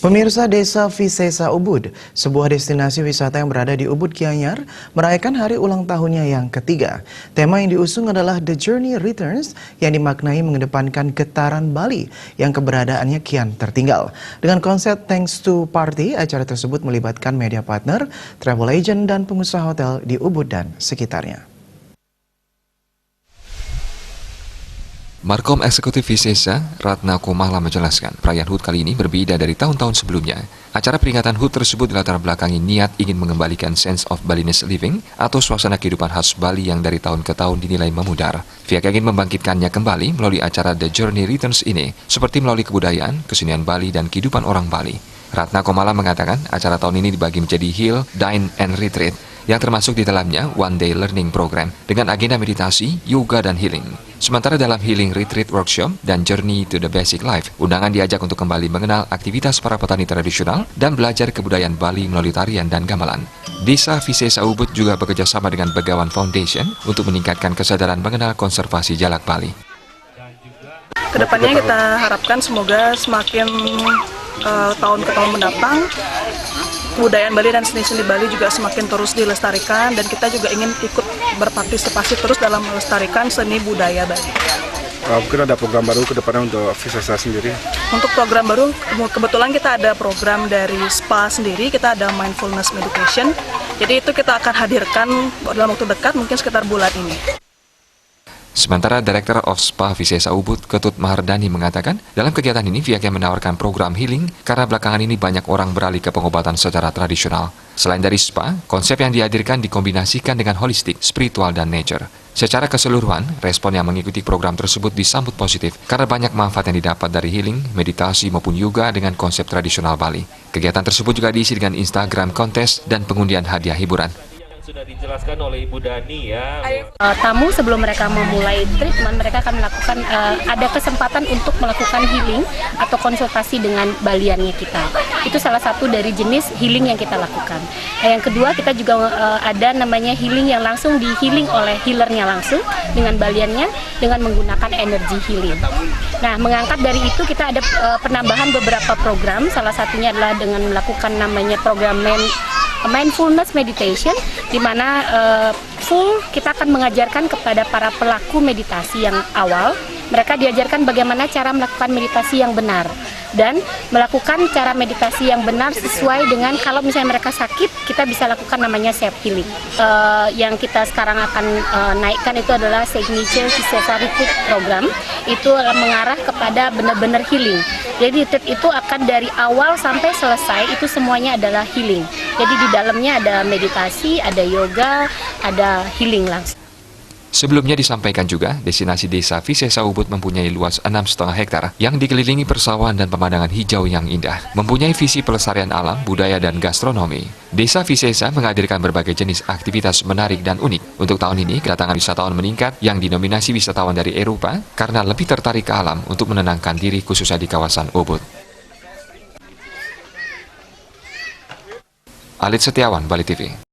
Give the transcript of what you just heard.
Pemirsa Desa Visesa Ubud, sebuah destinasi wisata yang berada di Ubud Gianyar, merayakan hari ulang tahunnya yang ketiga. Tema yang diusung adalah The Journey Returns yang dimaknai mengedepankan getaran Bali yang keberadaannya kian tertinggal. Dengan konsep Thanks to Party, acara tersebut melibatkan media partner, travel agent, dan pengusaha hotel di Ubud dan sekitarnya. Markom Eksekutif Visesa, Ratna Komala menjelaskan, perayaan HUT kali ini berbeda dari tahun-tahun sebelumnya. Acara peringatan HUT tersebut dilatar belakangi niat ingin mengembalikan sense of Balinese living atau suasana kehidupan khas Bali yang dari tahun ke tahun dinilai memudar. Pihak ingin membangkitkannya kembali melalui acara The Journey Returns ini, seperti melalui kebudayaan, kesenian Bali, dan kehidupan orang Bali. Ratna Komala mengatakan acara tahun ini dibagi menjadi Heal, Dine, and Retreat, yang termasuk di dalamnya One Day Learning Program dengan agenda meditasi, yoga, dan healing. Sementara dalam Healing Retreat Workshop dan Journey to the Basic Life, undangan diajak untuk kembali mengenal aktivitas para petani tradisional dan belajar kebudayaan Bali melalui tarian dan gamelan. Desa Visesa Ubud juga bekerjasama dengan Begawan Foundation untuk meningkatkan kesadaran mengenal konservasi jalak Bali. Kedepannya kita harapkan semoga semakin tahun ke tahun mendatang, kebudayaan Bali dan seni-seni Bali juga semakin terus dilestarikan, dan kita juga ingin ikut berpartisipasi terus dalam melestarikan seni budaya Bali. Mungkin ada program baru ke depannya untuk Visesa sendiri? Untuk program baru, kebetulan kita ada program dari SPA sendiri, kita ada Mindfulness Meditation. Jadi itu kita akan hadirkan dalam waktu dekat, mungkin sekitar bulan ini. Sementara Director of Spa Visesa Ubud, Ketut Mahardani mengatakan, dalam kegiatan ini pihaknya menawarkan program healing karena belakangan ini banyak orang beralih ke pengobatan secara tradisional. Selain dari spa, konsep yang dihadirkan dikombinasikan dengan holistik, spiritual, dan nature. Secara keseluruhan, respon yang mengikuti program tersebut disambut positif karena banyak manfaat yang didapat dari healing, meditasi, maupun yoga dengan konsep tradisional Bali. Kegiatan tersebut juga diisi dengan Instagram kontes dan pengundian hadiah hiburan. Sudah dijelaskan oleh Ibu Dani ya. Tamu sebelum mereka memulai treatment, mereka akan melakukan ada kesempatan untuk melakukan healing atau konsultasi dengan baliannya kita. Itu salah satu dari jenis healing yang kita lakukan. Yang kedua, kita juga ada namanya healing yang langsung di healing oleh healernya langsung dengan baliannya dengan menggunakan energy healing. Nah, mengangkat dari itu kita ada penambahan beberapa program. Salah satunya adalah dengan melakukan namanya program Mindfulness Meditation, di mana full kita akan mengajarkan kepada para pelaku meditasi yang awal. Mereka diajarkan bagaimana cara melakukan meditasi yang benar dan melakukan cara meditasi yang benar sesuai dengan kalau misalnya mereka sakit, kita bisa lakukan namanya self healing. Yang kita sekarang akan naikkan itu adalah Signature Visesa Retreat Program. Itu mengarah kepada benar-benar healing. Jadi retreat itu akan dari awal sampai selesai itu semuanya adalah healing. Jadi di dalamnya ada meditasi, ada yoga, ada healing langsung. Sebelumnya disampaikan juga, destinasi Desa Visesa Ubud mempunyai luas 6,5 hektar yang dikelilingi persawahan dan pemandangan hijau yang indah. Mempunyai visi pelestarian alam, budaya, dan gastronomi. Desa Visesa menghadirkan berbagai jenis aktivitas menarik dan unik. Untuk tahun ini, kedatangan wisatawan meningkat yang dinominasi wisatawan dari Eropa karena lebih tertarik ke alam untuk menenangkan diri khususnya di kawasan Ubud. Alit Setiawan, Bali TV.